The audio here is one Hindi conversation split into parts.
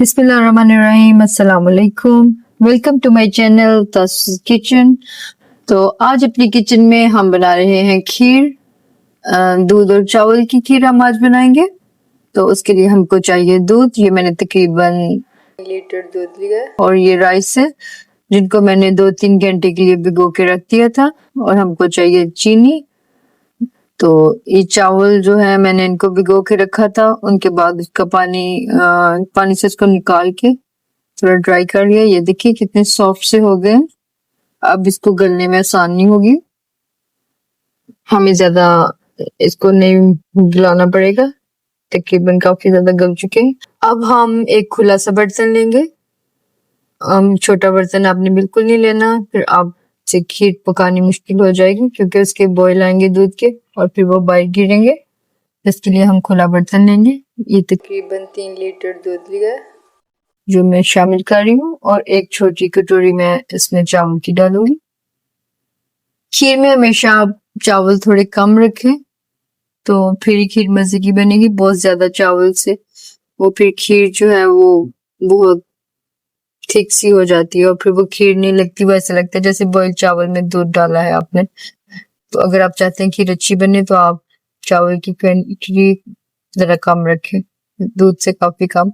बिस्मिल्लाहिर्रहमानिर्रहीम, अस्सलाम वालेकुम। वेलकम टू माय चैनल तस किचन। तो आज अपनी किचन में हम बना रहे हैं खीर। दूध और चावल की खीर हम आज बनाएंगे। तो उसके लिए हमको चाहिए दूध। ये मैंने तकरीबन लीटर दूध लिया है और ये राइस है जिनको मैंने 2-3 घंटे के लिए भिगो के रख दिया था। और हमको चाहिए चीनी। तो ये चावल जो है मैंने इनको भिगो के रखा था, उनके बाद इसका पानी से इसको निकाल के थोड़ा ड्राई कर लिया। ये देखिए कितने सॉफ्ट से हो गए। अब इसको गलने में आसानी होगी, हमें ज्यादा इसको नहीं गलाना पड़ेगा। तकरीबन काफी ज्यादा गल चुके हैं। अब हम एक खुला सा बर्तन लेंगे। छोटा बर्तन आपने बिल्कुल नहीं लेना, फिर आपसे खीर पकानी मुश्किल हो जाएगी क्योंकि उसके बॉयल आएंगे दूध के और फिर वो बाहर गिरेंगे। इसके लिए हम खुला बर्तन लेंगे। ये तकरीबन 3 लीटर दूध लिया है जो मैं शामिल कर रही हूँ और एक छोटी कटोरी में इसमें चावल की डालूंगी। खीर में हमेशा आप चावल थोड़े कम रखें तो फिर खीर मजे की बनेगी। बहुत ज्यादा चावल से वो फिर खीर जो है वो बहुत थिक सी हो जाती है और फिर वो खीर नहीं लगती। वो ऐसा लगता है जैसे बॉइल्ड चावल में दूध डाला है आपने। तो अगर आप चाहते हैं खीर अच्छी बने तो आप चावल की क्वांटिटी जरा कम रखें, दूध से काफी कम।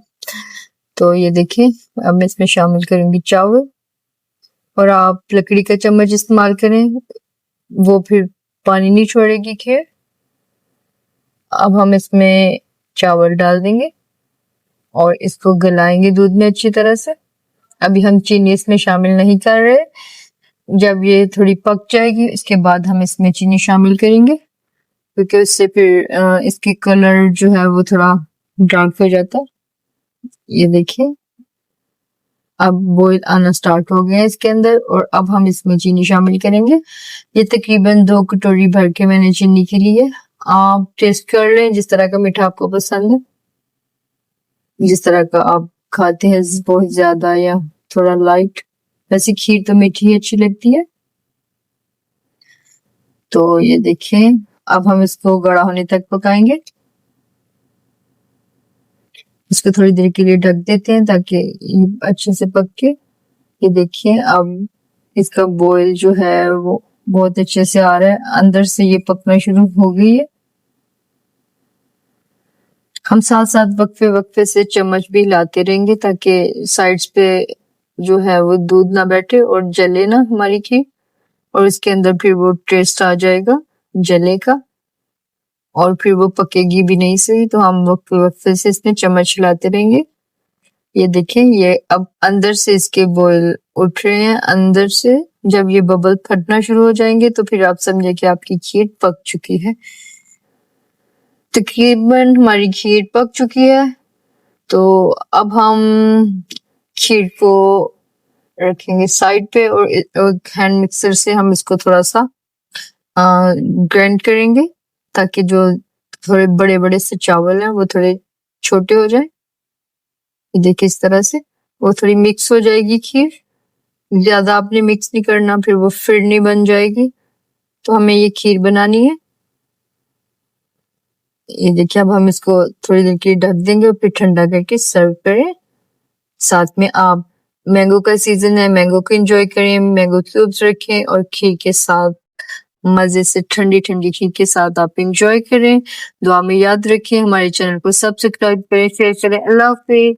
तो ये देखिए अब मैं इसमें शामिल करूंगी चावल और आप लकड़ी का चम्मच इस्तेमाल करें, वो फिर पानी नहीं छोड़ेगी खीर। अब हम इसमें चावल डाल देंगे और इसको गलाएंगे दूध में अच्छी तरह से। अभी हम चीनी इसमें शामिल नहीं कर रहे। जब ये थोड़ी पक जाएगी इसके बाद हम इसमें चीनी शामिल करेंगे क्योंकि उससे फिर इसकी कलर जो है वो थोड़ा डार्क हो जाता है। ये देखिए अब बॉईल आना स्टार्ट हो गया है इसके अंदर और अब हम इसमें चीनी शामिल करेंगे। ये तकरीबन 2 कटोरी भर के मैंने चीनी के लिए। आप टेस्ट कर लें जिस तरह का मीठा आपको पसंद है, जिस तरह का आप खाते हैं, बहुत ज्यादा या थोड़ा लाइट। वैसे खीर तो मीठी अच्छी लगती है। तो ये देखें अब हम इसको गाढ़ा होने तक पकाएंगे। इसको थोड़ी देर के लिए ढक देते हैं ताकि अच्छे से पक के। ये देखिए अब इसका बॉयल जो है वो बहुत अच्छे से आ रहा है, अंदर से ये पकना शुरू हो गई है। हम साथ साथ वक्फे वक्फे से चम्मच भी हिलाते रहेंगे ताकि साइड्स पे जो है वो दूध ना बैठे और जले ना हमारी खीर, और इसके अंदर फिर वो टेस्ट आ जाएगा जले का और फिर वो पकेगी भी नहीं सही। तो हम वक्फे वक्फे से इसमें चम्मच हिलाते रहेंगे। ये देखें ये अब अंदर से इसके बॉयल उठ रहे हैं। अंदर से जब ये बबल फटना शुरू हो जाएंगे तो फिर आप समझे कि आपकी खीर पक चुकी है। तकरीबन हमारी खीर पक चुकी है। तो अब हम खीर को रखेंगे साइड पे और हैंड मिक्सर से हम इसको थोड़ा सा ग्राइंड करेंगे ताकि जो थोड़े बड़े बड़े से चावल हैं वो थोड़े छोटे हो जाए। देखिए इस तरह से वो थोड़ी मिक्स हो जाएगी खीर। ज्यादा आपने मिक्स नहीं करना, फिर वो फिरनी बन जाएगी। तो हमें ये खीर बनानी है। ये देखिए अब हम इसको थोड़ी देर के लिए ढक देंगे और फिर ठंडा करके सर्व करें। साथ में आप मैंगो का सीजन है, मैंगो को एंजॉय करें, मैंगो क्यूब्स रखें और खीर के साथ मजे से ठंडी ठंडी खीर के साथ आप एंजॉय करें। दुआ में याद रखें, हमारे चैनल को सब्सक्राइब करें, शेयर करें। अल्लाह हाफिज।